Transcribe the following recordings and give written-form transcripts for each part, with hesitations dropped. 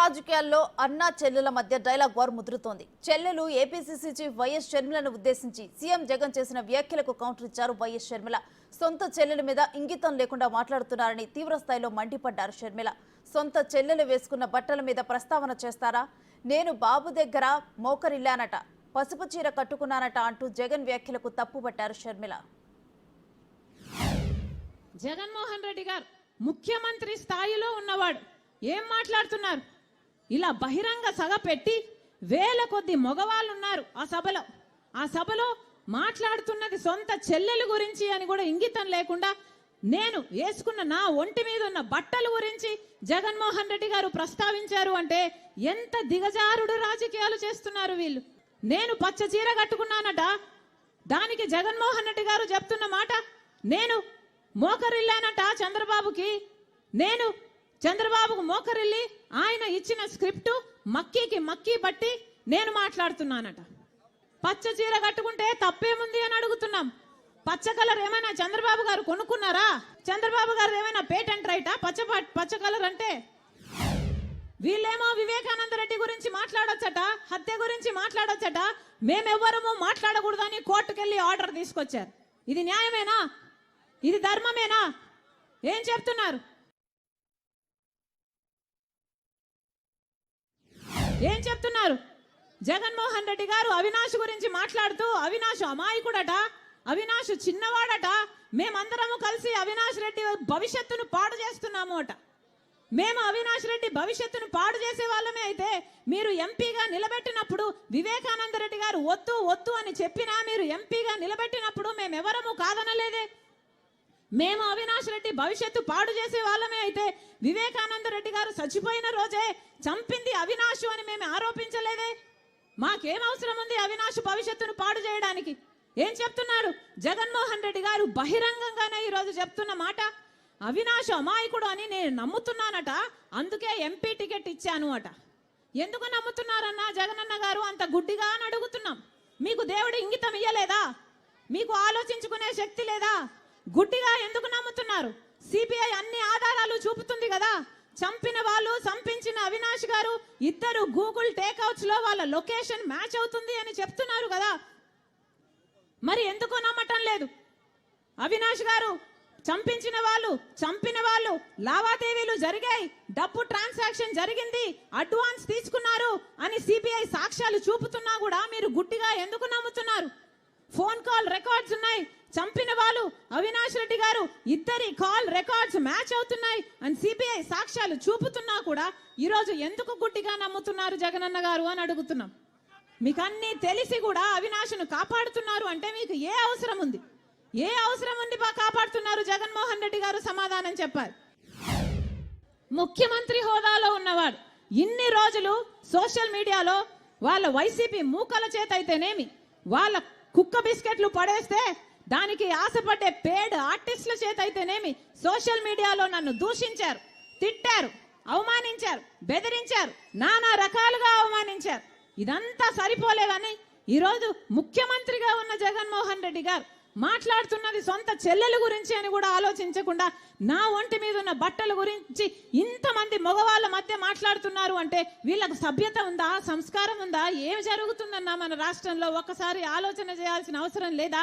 రాజకీయాల్లో అన్నా చెల్లెల మధ్య డైలాగ్ వార్ ముదురుతోంది. చెల్లెలు ఏపీసీసీ చీఫ్ వైఎస్ షర్మిలను ఉద్దేశించి సీఎం జగన్ చేసిన వ్యాఖ్యలకు కౌంటర్ ఇచ్చారు వైఎస్ షర్మిల. సొంత చెల్లెల మీద ఇంగితం లేకుండా మాట్లాడుతున్నారని తీవ్రస్థాయిలో మండిపడ్డారు షర్మిల. సొంత చెల్లెలు వేసుకున్న బట్టల మీద ప్రస్తావన చేస్తారా? నేను బాబు దగ్గర మోకరిల్లానట, పసుపు చీర కట్టుకున్నానట అంటూ జగన్ వ్యాఖ్యలకు తప్పుపట్టారు షర్మిల. జగన్మోహన్ రెడ్డి గారు ముఖ్యమంత్రి స్థాయిలో ఉన్నవాడు ఏం మాట్లాడుతున్నారు? ఇలా బహిరంగ సభ పెట్టి వేల కొద్ది మగవాళ్ళు ఉన్నారు ఆ సభలో మాట్లాడుతున్నది సొంత చెల్లెల గురించి అని కూడా ఇంగితం లేకుండా నేను వేసుకున్న నా ఒంటి మీద ఉన్న బట్టల గురించి జగన్మోహన్ రెడ్డి గారు ప్రస్తావించారు అంటే ఎంత దిగజారుడు రాజకీయాలు చేస్తున్నారు వీళ్ళు. నేను పచ్చ చీర కట్టుకున్నానట, దానికి జగన్మోహన్ రెడ్డి గారు చెప్తున్న మాట నేను మోకరిల్లానట చంద్రబాబుకి, నేను చంద్రబాబుకు మోకరిల్లి ఆయన ఇచ్చిన స్క్రిప్ట్ మక్కీ బట్టి నేను మాట్లాడుతున్నానట. పచ్చ చీర కట్టుకుంటే తప్పేముంది అని అడుగుతున్నాం. పచ్చ కలర్ ఏమైనా చంద్రబాబు గారు కొనుక్కున్నారా? చంద్రబాబు గారు ఏమైనా పేటెంట్ రైటా పచ్చ కలర్ అంటే? వీళ్ళేమో వివేకానంద రెడ్డి గురించి మాట్లాడొచ్చట, హత్య గురించి మాట్లాడొచ్చట, మేమెవ్వరము మాట్లాడకూడదని కోర్టుకెళ్లి ఆర్డర్ తీసుకొచ్చారు. ఇది న్యాయమేనా? ఇది ధర్మమేనా? ఏం చెప్తున్నారు? ఏం చెప్తున్నారు? జగన్మోహన్ రెడ్డి గారు అవినాష్ గురించి మాట్లాడుతూ అవినాష్ అమాయకుడట, అవినాష్ చిన్నవాడట, మేమందరము కలిసి అవినాష్ రెడ్డి భవిష్యత్తును పాడు చేస్తున్నాము అట. మేము అవినాష్ రెడ్డి భవిష్యత్తును పాడు చేసే వాళ్ళమే అయితే మీరు ఎంపీగా నిలబెట్టినప్పుడు వివేకానంద రెడ్డి గారు వద్దు అని చెప్పినా మీరు ఎంపీగా నిలబెట్టినప్పుడు మేమెవరము కాదనలేదే. మేము అవినాష్ రెడ్డి భవిష్యత్తు పాడు చేసే వాళ్ళమే అయితే వివేకానంద రెడ్డి గారు చచ్చిపోయిన రోజే చంపింది అవినాష్ అని మేము ఆరోపించలేదే. మాకేం అవసరం ఉంది అవినాష్ భవిష్యత్తును పాడు చేయడానికి? ఏం చెప్తున్నారు? జగన్మోహన్ రెడ్డి గారు బహిరంగంగానే ఈరోజు చెప్తున్న మాట అవినాష్ అమాయకుడు అని నేను నమ్ముతున్నానట, అందుకే ఎంపీ టికెట్ ఇచ్చాను అట. ఎందుకు నమ్ముతున్నారన్నా జగనన్న గారు అంత గుడ్డిగా అని అడుగుతున్నాం. మీకు దేవుడు ఇంగితం ఇయ్యలేదా? మీకు ఆలోచించుకునే శక్తి లేదా? గుడ్డిగా ఎందుకు నమ్ముతున్నారు? సిబిఐ అన్ని ఆధారాలు చూపుతుంది కదా. చంపిన వాళ్ళు, చంపించిన అవినాష్ గారు ఇద్దరు గూగుల్ టేక్అవుట్స్ లో వాళ్ళ లొకేషన్ మ్యాచ్ అవుతుంది అని చెప్తున్నారు కదా. మరి ఎందుకు నమ్మటం లేదు? అవినాష్ గారు చంపిన వాళ్ళు లావాదేవీలు జరిగాయి, డబ్బు ట్రాన్సాక్షన్ జరిగింది, అడ్వాన్స్ తీసుకున్నారు అని సిబిఐ సాక్ష్యాలు చూపుతున్నా కూడా మీరు గుడ్డిగా ఎందుకు నమ్ముతున్నారు? ఫోన్ కాల్ రికార్డ్స్ ఉన్నాయి, చంపిన వాళ్ళు అవినాష్ రెడ్డి గారు ఇద్దరి కాల్ రికార్డ్స్ మ్యాచ్ అవుతున్నాయి అని సిబిఐ సాక్ష్యాలు చూపుతున్నా కూడా ఈరోజు ఎందుకు గుడ్డిగా నమ్ముతున్నారు జగనన్న గారు అని అడుగుతున్నాం. మీకు అన్ని తెలిసి కూడా అవినాష్ను కాపాడుతున్నారు అంటే మీకు ఏ అవసరం ఉంది? ఏ అవసరం ఉంది కాపాడుతున్నారు? జగన్మోహన్ రెడ్డి గారు సమాధానం చెప్పారు. ముఖ్యమంత్రి హోదాలో ఉన్నవాడు ఇన్ని రోజులు సోషల్ మీడియాలో వాళ్ళ వైసీపీ మూకల చేత అయితేనేమి, వాళ్ళ కుక్క బిస్కెట్లు పడేస్తే దానికి ఆశపడ్డే పేడ్ ఆర్టిస్టుల చేత అయితేనేమి సోషల్ మీడియాలో నన్ను దూషించారు, తిట్టారు, అవమానించారు, బెదిరించారు, నానా రకాలుగా అవమానించారు. ఇదంతా సరిపోలేదని ఈరోజు ముఖ్యమంత్రిగా ఉన్న జగన్మోహన్ రెడ్డి గారు మాట్లాడుతున్నది సొంత చెల్లెల గురించి అని కూడా ఆలోచించకుండా నా ఒంటి మీద ఉన్న బట్టల గురించి ఇంతమంది మగవాళ్ళ మధ్య మాట్లాడుతున్నారు అంటే వీళ్ళకు సభ్యత ఉందా? సంస్కారం ఉందా? ఏం జరుగుతుందన్నా మన రాష్ట్రంలో ఒక్కసారి ఆలోచన చేయాల్సిన అవసరం లేదా?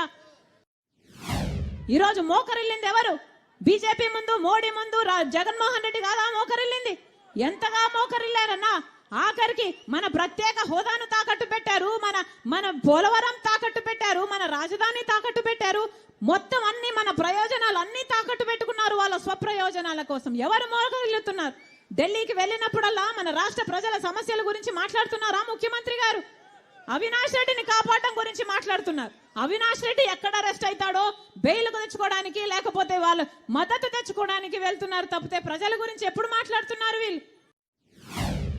ఈరోజు మోకరిల్లింది ఎవరు? బీజేపీ ముందు, మోడీ ముందు జగన్మోహన్ రెడ్డి కాదా మోకరిల్లింది? ఎంతగా మోకరిల్లారన్నా ఆఖరికి మన ప్రత్యేక హోదాను తాకట్టు పెట్టారు, మన పోలవరం తాకట్టు పెట్టారు, మన రాజధాని తాకట్టు పెట్టారు, మొత్తం అన్ని మన ప్రయోజనాలు అన్ని తాకట్టు పెట్టుకున్నారు వాళ్ళ స్వప్రయోజనాల కోసం. ఎవరు మోకరిల్లుతున్నారు? ఢిల్లీకి వెళ్ళినప్పుడల్లా మన రాష్ట్ర ప్రజల సమస్యల గురించి మాట్లాడుతున్నారా ముఖ్యమంత్రి గారు? అవినాష్ రెడ్డిని కాపాడటం గురించి మాట్లాడుతున్నారు. అవినాష్ రెడ్డి ఎక్కడ అరెస్ట్ అవుతాడో బెయిల్కు తెచ్చుకోవడానికి లేకపోతే వాళ్ళు మద్దతు తెచ్చుకోవడానికి వెళ్తున్నారు తప్పితే ప్రజల గురించి ఎప్పుడు మాట్లాడుతున్నారు వీళ్ళు?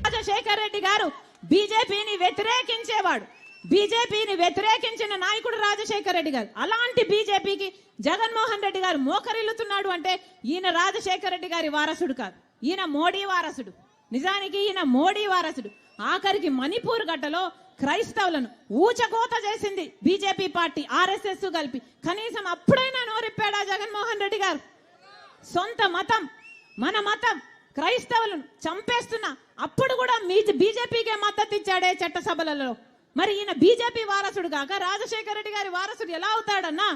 రాజశేఖర్ రెడ్డి గారు బీజేపీని వ్యతిరేకించేవాడు, బీజేపీని వ్యతిరేకించిన నాయకుడు రాజశేఖర్ రెడ్డి గారు. అలాంటి బీజేపీకి జగన్మోహన్ రెడ్డి గారు మోకరిల్లుతున్నాడు అంటే ఈయన రాజశేఖర్ రెడ్డి గారి వారసుడు కాదు, ఈయన మోడీ వారసుడు. నిజానికి ఈయన మోడీ వారసుడు. ఆఖరికి మణిపూర్ గడ్డలో క్రైస్తవులను ఊచకోత చేసింది బీజేపీ పార్టీ, ఆర్ఎస్ఎస్ కలిపి. కనీసం అప్పుడైనా నోరిప్పాడా జగన్మోహన్ రెడ్డి గారు? సొంత మతం, మన మతం క్రైస్తవులను చంపేస్తున్నా అప్పుడు కూడా బీజేపీకే మద్దతు ఇచ్చాడే చట్టసభలలో. మరి ఈయన బీజేపీ వారసుడు కాక రాజశేఖర రెడ్డి గారి వారసుడు ఎలా అవుతాడన్నా?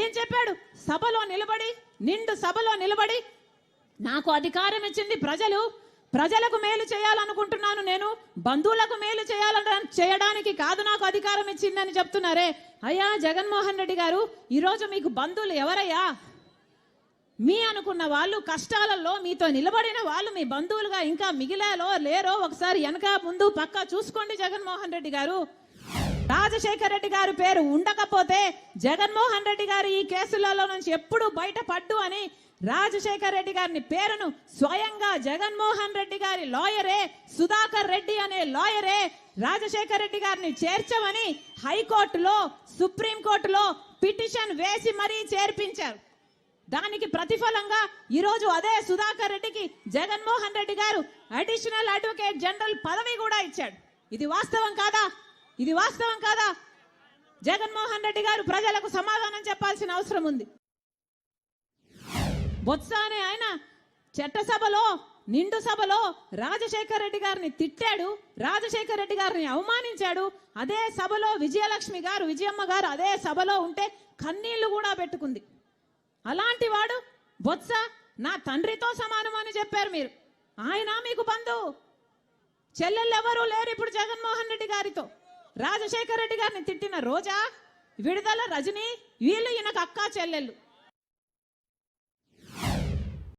ఏం చెప్పాడు? సభలో నిలబడి, నిండు సభలో నిలబడి, నాకు అధికారం ఇచ్చింది ప్రజలు, ప్రజలకు మేలు చేయాలనుకుంటున్నాను, నేను బంధువులకు మేలు చేయడానికి కాదు నాకు అధికారం ఇచ్చిందని చెప్తున్నారే. అయ్యా జగన్మోహన్ రెడ్డి గారు, ఈరోజు మీకు బంధువులు ఎవరయ్యా? మీ అనుకున్న వాళ్ళు, కష్టాలలో మీతో నిలబడిన వాళ్ళు మీ బంధువులుగా ఇంకా మిగిలాలో లేరో ఒకసారి వెనక ముందు పక్క చూసుకోండి జగన్మోహన్ రెడ్డి గారు. రాజశేఖర రెడ్డి గారి పేరు ఉండకపోతే జగన్మోహన్ రెడ్డి గారు ఈ కేసులలో నుంచి ఎప్పుడు బయటపడ్డు అని రాజశేఖర రెడ్డి గారిని పేరును స్వయంగా జగన్మోహన్ రెడ్డి గారి లాయరే, సుధాకర్ రెడ్డి అనే లాయరే రాజశేఖర రెడ్డి గారిని చేర్చమని హైకోర్టులో, సుప్రీంకోర్టులో పిటిషన్ వేసి మరీ చేర్పించారు. దానికి ప్రతిఫలంగా ఈరోజు అదే సుధాకర్ రెడ్డికి జగన్మోహన్ రెడ్డి గారు అడిషనల్ అడ్వకేట్ జనరల్ పదవి కూడా ఇచ్చాడు. ఇది వాస్తవం కాదా? ఇది వాస్తవం కాదా? జగన్మోహన్ రెడ్డి గారు ప్రజలకు సమాధానం చెప్పాల్సిన అవసరం ఉంది. బొత్స అనే ఆయన చట్టసభలో, నిండు సభలో రాజశేఖర రెడ్డి గారిని తిట్టాడు, రాజశేఖర రెడ్డి గారిని అవమానించాడు. అదే సభలో విజయలక్ష్మి గారు, విజయమ్మ గారు అదే సభలో ఉంటే కన్నీళ్లు కూడా పెట్టుకుంది. అలాంటి వాడు బొత్స నా తండ్రితో సమానం అని చెప్పారు మీరు. ఆయన మీకు బంధువు. చెల్లెళ్ళు ఎవరూ లేరు ఇప్పుడు జగన్మోహన్ రెడ్డి గారితో. రాజశేఖర రెడ్డి గారిని తిట్టిన రోజా, విడుదల రజని, వీళ్ళు ఈయనకు అక్కా చెల్లెళ్ళు.